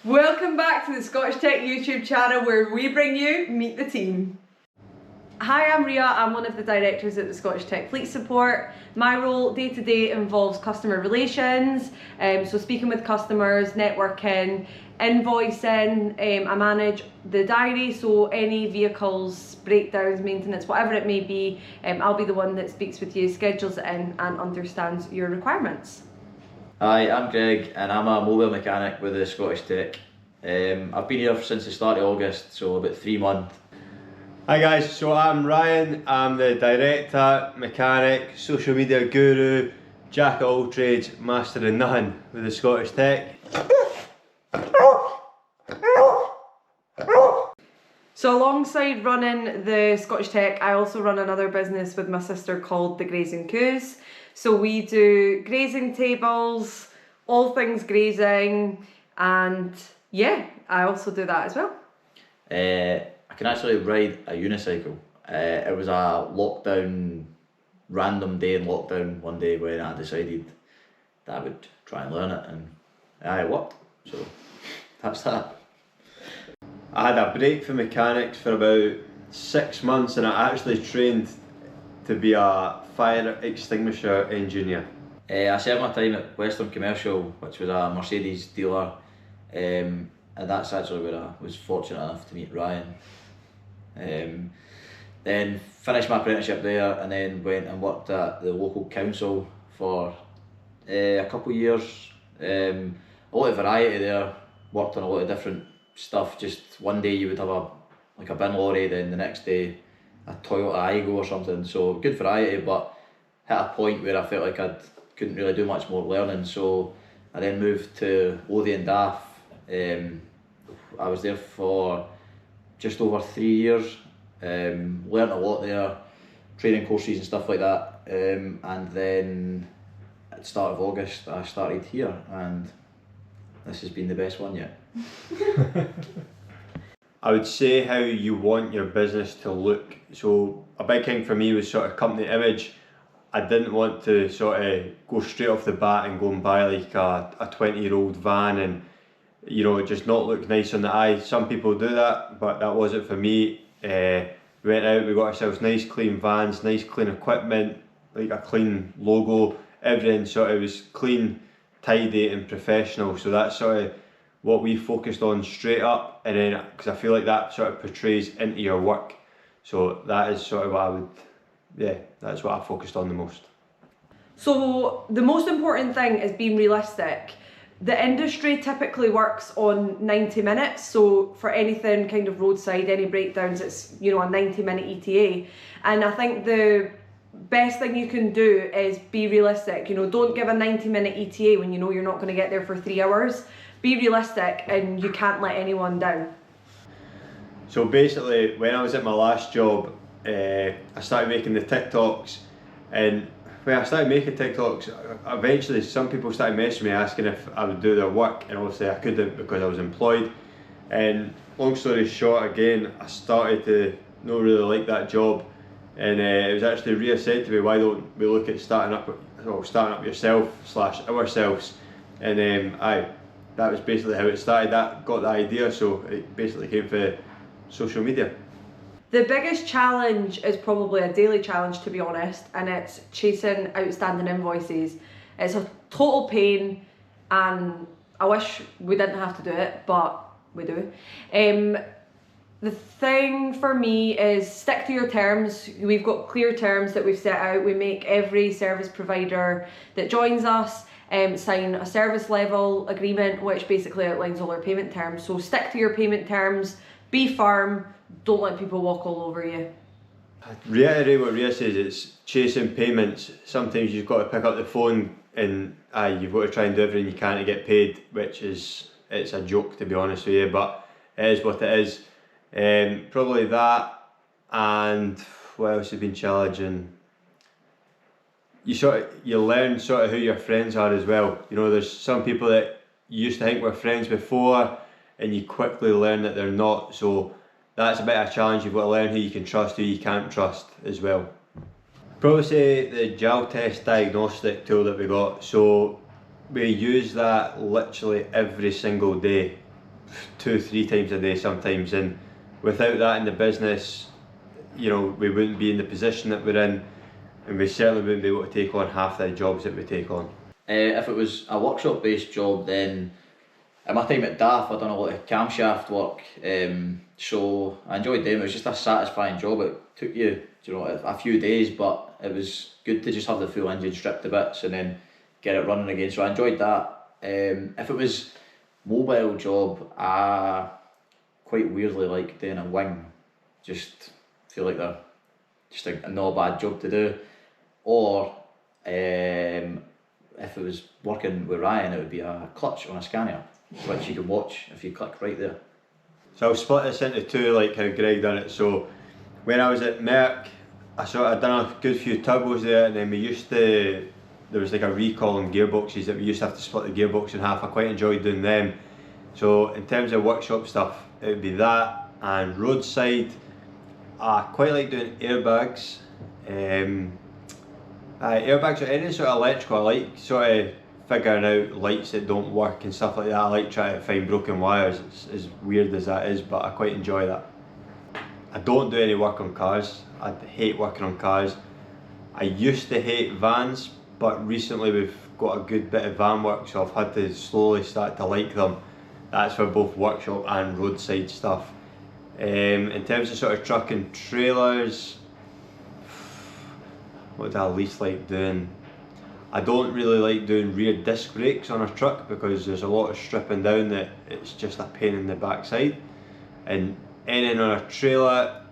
Welcome back to the Scottish Tech YouTube channel where we bring you Meet the Team. Hi, I'm Ria. I'm one of the directors at the Scottish Tech Fleet Support. My role day to day involves customer relations, so speaking with customers, networking, invoicing. I manage the diary, so any vehicles, breakdowns, maintenance, whatever it may be, I'll be the one that speaks with you, schedules it in and understands your requirements. Hi, I'm Greg and I'm a mobile mechanic with the Scottish Tech. I've been here since the start of August, so about 3 months. Hi guys, so I'm Ryan. I'm the director, mechanic, social media guru, jack of all trades, master of none with the Scottish Tech. So alongside running the Scottish Tech, I also run another business with my sister called the Grazing Coos. So we do grazing tables, all things grazing, and yeah, I also do that as well. I can actually ride a unicycle. It was a random day in lockdown one day when I decided that I would try and learn it, and it worked. So that's that. I had a break for mechanics for about 6 months and I actually trained to be a fire extinguisher engineer. I served my time at Western Commercial, which was a Mercedes dealer, and that's actually where I was fortunate enough to meet Ryan. Then finished my apprenticeship there and then went and worked at the local council for a couple of years. A lot of variety there, worked on a lot of different stuff. Just one day you would have a bin lorry, then the next day a Toyota Aygo or something, so good variety, but hit a point where I felt like I couldn't really do much more learning, so I then moved to Lothian Daff. I was there for just over 3 years, learned a lot there, training courses and stuff like that, and then at the start of August I started here and this has been the best one yet. I would say how you want your business to look. So a big thing for me was sort of company image. I didn't want to sort of go straight off the bat and go and buy like a 20-year-old van and, you know, just not look nice on the eye. Some people do that, but that wasn't for me. We went out, we got ourselves nice clean vans, nice clean equipment, like a clean logo, everything sort of was clean, tidy and professional. So that's sort of what we focused on straight up, and then because I feel like that sort of portrays into your work. So that is sort of what that's what I focused on the most. So the most important thing is being realistic. The industry typically works on 90 minutes, so for anything kind of roadside, any breakdowns, it's, you know, a 90-minute ETA. And I think the best thing you can do is be realistic. You know, don't give a 90-minute ETA when you know you're not going to get there for 3 hours. Be realistic and you can't let anyone down. So basically, when I was at my last job, I started making the TikToks, and when I started making TikToks, eventually some people started messaging me asking if I would do their work, and obviously I couldn't because I was employed. And long story short, again, I started to not really like that job, and it was actually Ria said to me, why don't we look at starting up yourself / ourselves, and that was basically how it started. That got the idea, so it basically came for social media. The biggest challenge is probably a daily challenge, to be honest, and it's chasing outstanding invoices. It's a total pain and I wish we didn't have to do it, but we do. The thing for me is stick to your terms. We've got clear terms that we've set out. We make every service provider that joins us sign a service level agreement, which basically outlines all our payment terms. So stick to your payment terms, be firm, don't let people walk all over you. Reiterate what Ria says, it's chasing payments. Sometimes you've got to pick up the phone and you've got to try and do everything you can to get paid, it's a joke, to be honest with you, but it is what it is. Probably that, and what else has been challenging? You learn sort of who your friends are as well. You know, there's some people that you used to think were friends before and you quickly learn that they're not, so that's a bit of a challenge. You've got to learn who you can trust, who you can't trust as well. Probably say the gel test diagnostic tool that we got, so we use that literally every single day. 2-3 times a day sometimes, and without that in the business, you know, we wouldn't be in the position that we're in, and we certainly wouldn't be able to take on half the jobs that we take on. If it was a workshop based job, then at my time at DAF I done a lot of camshaft work, so I enjoyed them. It was just a satisfying job. It took you know, a few days, but it was good to just have the full engine stripped to bits and then get it running again, so I enjoyed that. If it was mobile job, I quite weirdly like doing a wing. Just feel like they're just a not a bad job to do. Or if it was working with Ryan, it would be a clutch on a Scania, which you can watch if you click right there. So I'll split this into two, like how Greg done it. So when I was at Merck, I'd done a good few turbos there, and then there was like a recall on gearboxes that we used to have to split the gearbox in half. I quite enjoyed doing them. So in terms of workshop stuff, it would be that, and roadside, I quite like doing airbags. Airbags or any sort of electrical. I like sort of figuring out lights that don't work and stuff like that. I like trying to find broken wires, as weird as that is, but I quite enjoy that. I don't do any work on cars. I hate working on cars. I used to hate vans, but recently we've got a good bit of van work, so I've had to slowly start to like them. That's for both workshop and roadside stuff. In terms of sort of truck and trailers, what do I least like doing? I don't really like doing rear disc brakes on a truck because there's a lot of stripping down that it's just a pain in the backside. And anything on a trailer,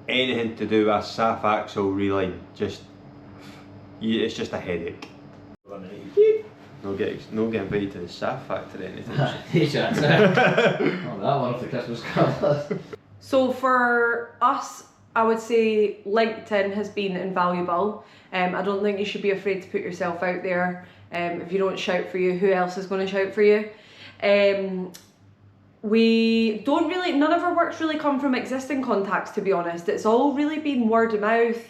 anything to do with a SAF axle reline, it's just a headache. No get invited to the SAF factory anytime. That one off the Christmas card list. So for us, I would say LinkedIn has been invaluable. I don't think you should be afraid to put yourself out there. If you don't shout for you, who else is going to shout for you? We don't really, none of our work's really come from existing contacts, to be honest. It's all really been word of mouth.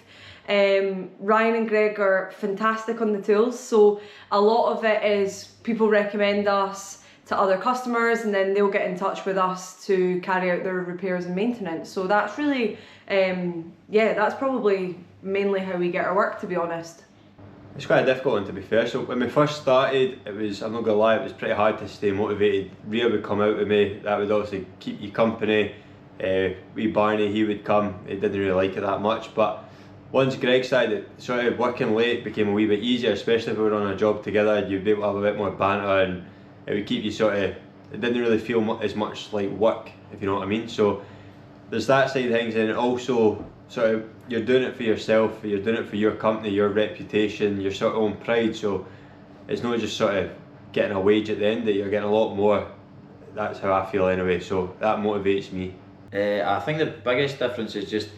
Ryan and Greg are fantastic on the tools, so a lot of it is people recommend us to other customers, and then they'll get in touch with us to carry out their repairs and maintenance. So that's really, that's probably mainly how we get our work, to be honest. It's quite a difficult one, to be fair. So when we first started, it was, I'm not gonna lie, it was pretty hard to stay motivated. Ria would come out with me, that would obviously keep you company. Wee Barney, he would come, he didn't really like it that much, but once Greg started, sort of working late became a wee bit easier, especially if we were on a job together. You'd be able to have a bit more banter, and it would keep you it didn't really feel as much like work, if you know what I mean. So there's that side of things, and also sort of you're doing it for yourself, you're doing it for your company, your reputation, your sort of own pride. So it's not just sort of getting a wage at the end of it, you're getting a lot more. That's how I feel anyway, so that motivates me. I think the biggest difference is just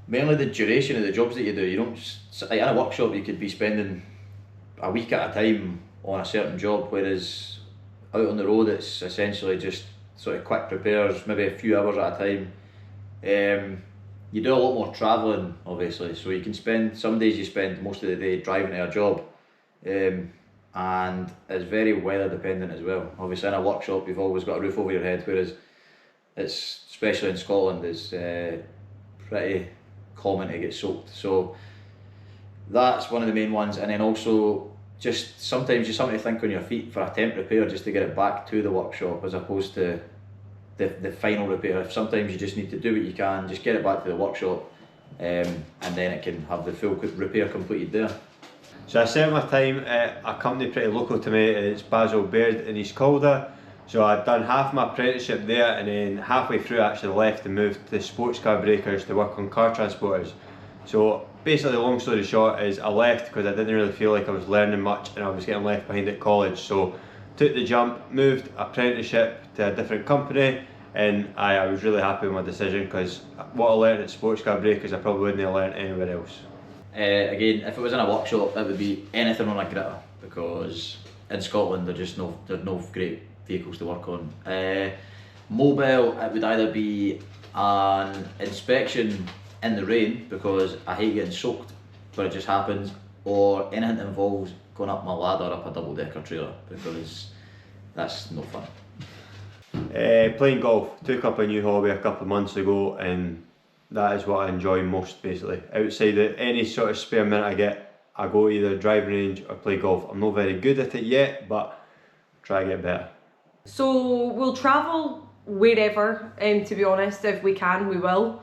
mainly the duration of the jobs that you do. You don't just, like in a workshop you could be spending a week at a time on a certain job, whereas out on the road it's essentially just sort of quick repairs, maybe a few hours at a time. You do a lot more travelling, obviously, so you can spend, some days you spend most of the day driving to a job, and it's very weather dependent as well. Obviously in a workshop you've always got a roof over your head, whereas it's, especially in Scotland, is pretty common to get soaked. So that's one of the main ones, and then also just sometimes you something to think on your feet for a temp repair just to get it back to the workshop as opposed to the final repair. Sometimes you just need to do what you can, just get it back to the workshop, and then it can have the full repair completed there. So I spent my time at a company pretty local to me, it's Basil Baird in East Calder. So I'd done half my apprenticeship there, and then halfway through I actually left and moved to sports car breakers to work on car transporters. So basically, the long story short is I left because I didn't really feel like I was learning much and I was getting left behind at college. So took the jump, moved apprenticeship to a different company, and I was really happy with my decision because what I learned at sports car breakers I probably wouldn't have learned anywhere else. Again, if it was in a workshop, it would be anything on a gritter, because in Scotland there's no great vehicles to work on. Mobile, it would either be an inspection in the rain because I hate getting soaked, but it just happens, or anything that involves going up my ladder up a double decker trailer, because that's no fun. Playing golf. Took up a new hobby a couple of months ago, and that is what I enjoy most basically. Outside of any sort of spare minute I get, I go either driving range or play golf. I'm not very good at it yet, but try to get better. So we'll travel wherever, to be honest, if we can, we will.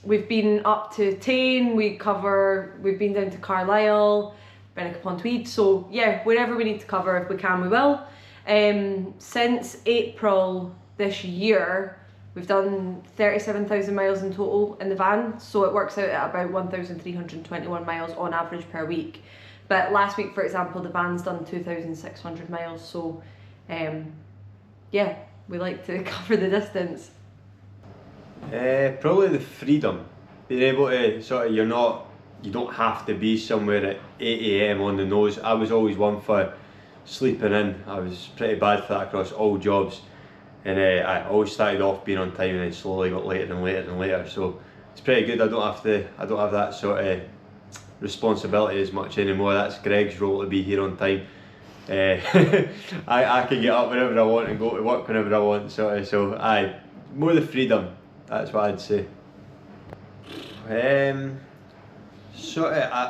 We've been up to Tain, we've been down to Carlisle, Benwick-upon-Tweed, so yeah, wherever we need to cover, if we can, we will. Since April this year, we've done 37,000 miles in total in the van, so it works out at about 1,321 miles on average per week. But last week, for example, the van's done 2,600 miles, so yeah, we like to cover the distance. Probably the freedom, being able to sort of, you don't have to be somewhere at 8 AM on the nose. I was always one for sleeping in. I was pretty bad for that across all jobs, and I always started off being on time and then slowly got later and later and later. So it's pretty good. I don't have that sort of responsibility as much anymore. That's Greg's role to be here on time. I can get up whenever I want and go to work whenever I want. So more the freedom. That's what I'd say. I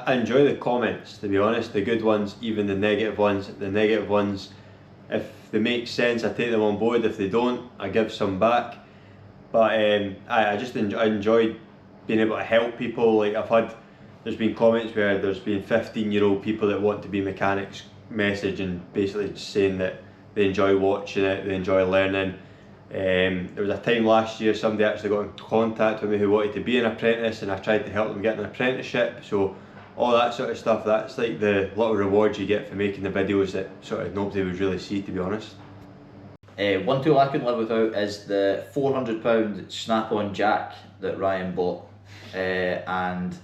enjoy the comments, to be honest, the good ones, even the negative ones. The negative ones, if they make sense, I take them on board. If they don't, I give some back. But I just enjoy being able to help people. Like there's been comments where there's been 15-year-old people that want to be mechanics messaging, basically just saying that they enjoy watching it, they enjoy learning. There was a time last year somebody actually got in contact with me who wanted to be an apprentice, and I tried to help them get an apprenticeship. So all that sort of stuff, that's like the little rewards you get for making the videos that sort of nobody would really see, to be honest. One tool I couldn't live without is the £400 snap-on jack that Ryan bought, and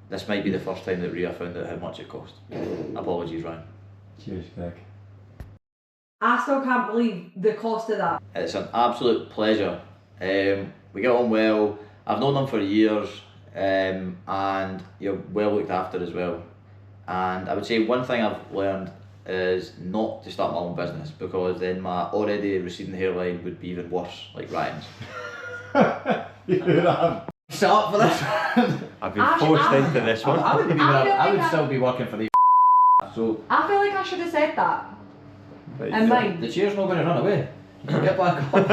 this might be the first time that Rhea found out how much it cost. Apologies, Ryan. Cheers, Greg. I still can't believe the cost of that. It's an absolute pleasure. We get on well. I've known them for years, and you're well looked after as well. And I would say one thing I've learned is not to start my own business, because then my already receding hairline would be even worse, like Ryan's. Set up for this. I've been forced into this one. I would still be working for the so. I feel like I should have said that. And mine. The chair's not going to run away. You get back on.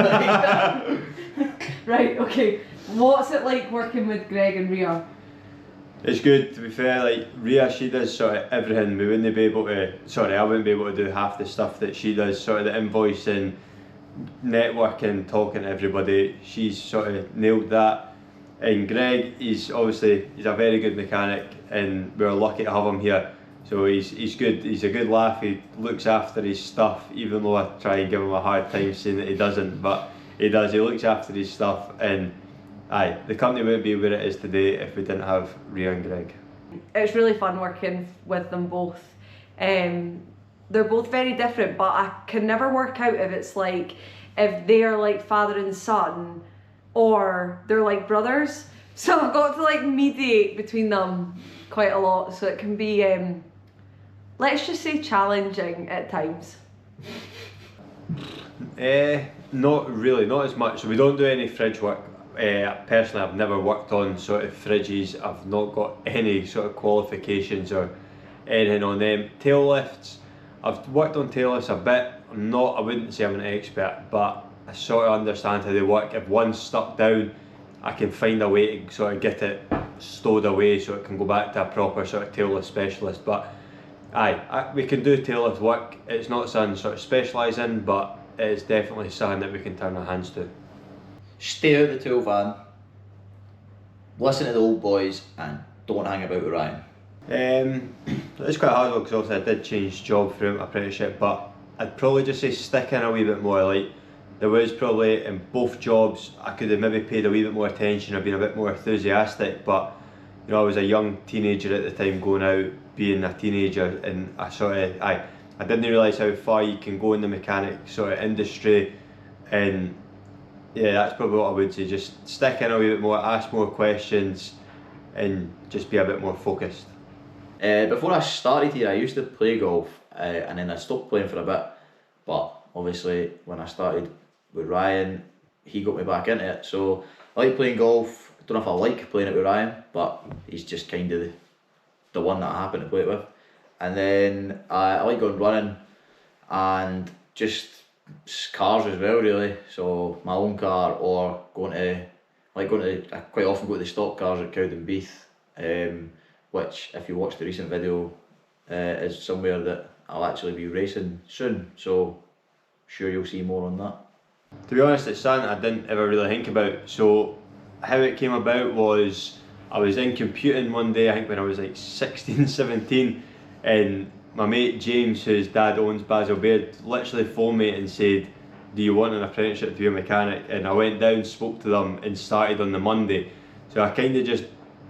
Right, okay. What's it like working with Greg and Rhea? It's good, to be fair. Like Rhea, she does sort of everything. I wouldn't be able to do half the stuff that she does, sort of the invoicing, networking, talking to everybody. She's sort of nailed that. And Greg, he's a very good mechanic, and we're lucky to have him here. So he's good. He's a good laugh. He looks after his stuff, even though I try and give him a hard time saying that he doesn't. But he does. He looks after his stuff, and the company wouldn't be where it is today if we didn't have Rhea and Greg. It's really fun working with them both. They're both very different, but I can never work out if they're like father and son, or they're like brothers. So I've got to like mediate between them quite a lot. So it can be, let's just say, challenging at times. Not really, not as much. So we don't do any fridge work. Personally, I've never worked on sort of fridges. I've not got any sort of qualifications or anything on them. Tail lifts, I've worked on tail lifts a bit. I wouldn't say I'm an expert, but I sort of understand how they work. If one's stuck down, I can find a way to sort of get it stowed away so it can go back to a proper sort of tail lift specialist. But we can do tail lift work. It's not something sort of specialise in, but it's definitely something that we can turn our hands to. Stay out of the tool van, listen to the old boys, and don't hang about with Ryan. It's quite hard because obviously I did change job throughout my apprenticeship, but I'd probably just say stick in a wee bit more. Like there was probably in both jobs I could have maybe paid a wee bit more attention or been a bit more enthusiastic, but I was a young teenager at the time going out, being a teenager, and I didn't realise how far you can go in the mechanic sort of industry. And yeah, that's probably what I would say. Just stick in a wee bit more, ask more questions, and just be a bit more focused. Before I started here, I used to play golf, and then I stopped playing for a bit. But obviously when I started with Ryan, he got me back into it. So I like playing golf. I don't know if I like playing it with Ryan, but he's just kind of the one that I happen to play it with. And then I like going running and just cars as well, really. So my own car, or I quite often go to the stock cars at Cowdenbeath, which if you watch the recent video is somewhere that I'll actually be racing soon. So sure you'll see more on that. To be honest, it's something I didn't ever really think about. So how it came about was I was in computing one day, I think when I was like 16, 17, and my mate James, whose dad owns Basil Baird, literally phoned me and said, do you want an apprenticeship to be a mechanic? And I went down, spoke to them and started on the Monday. So I kind of just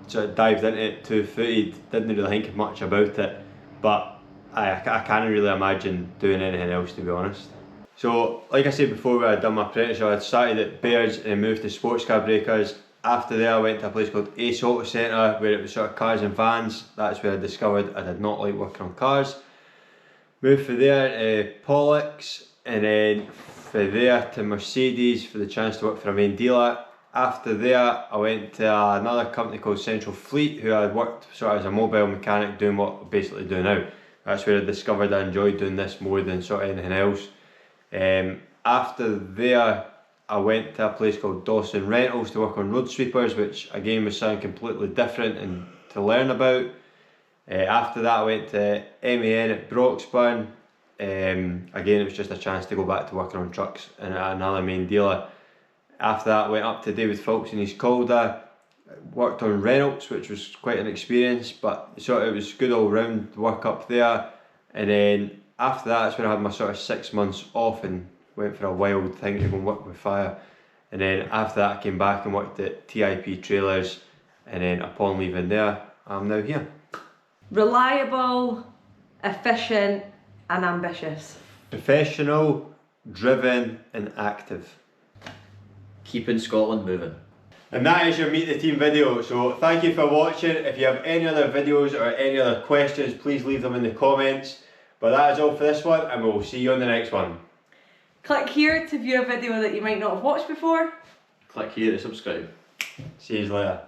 sort of dived into it two-footed, didn't really think much about it, but I can't really imagine doing anything else, to be honest. So like I said before, when I'd done my apprenticeship, I'd started at Baird's and moved to Sports Car Breakers. After there I went to a place called Ace Auto Centre, where it was sort of cars and vans. That's where I discovered I did not like working on cars. Moved from there to Pollux, and then from there to Mercedes for the chance to work for a main dealer. After there I went to another company called Central Fleet, who I worked sort of as a mobile mechanic doing what I basically do now. That's where I discovered I enjoyed doing this more than sort of anything else. After there I went to a place called Dawson Rentals to work on road sweepers, which again was something completely different and to learn about. After that I went to MAN at Broxburn. Again, it was just a chance to go back to working on trucks and at another main dealer. After that I went up to David Phillips in East Calder, worked on Reynolds, which was quite an experience, but sort of it was good all round work up there. And then after that, that's when I had my sort of 6 months off and went for a wild thing to go and work with fire. And then after that I came back and worked at TIP Trailers, and then upon leaving there, I'm now here. Reliable, efficient and ambitious. Professional, driven and active. Keeping Scotland moving. And that is your Meet the Team video, so thank you for watching. If you have any other videos or any other questions, please leave them in the comments. But that is all for this one, and we'll see you on the next one. Click here to view a video that you might not have watched before. Click here to subscribe. See you later.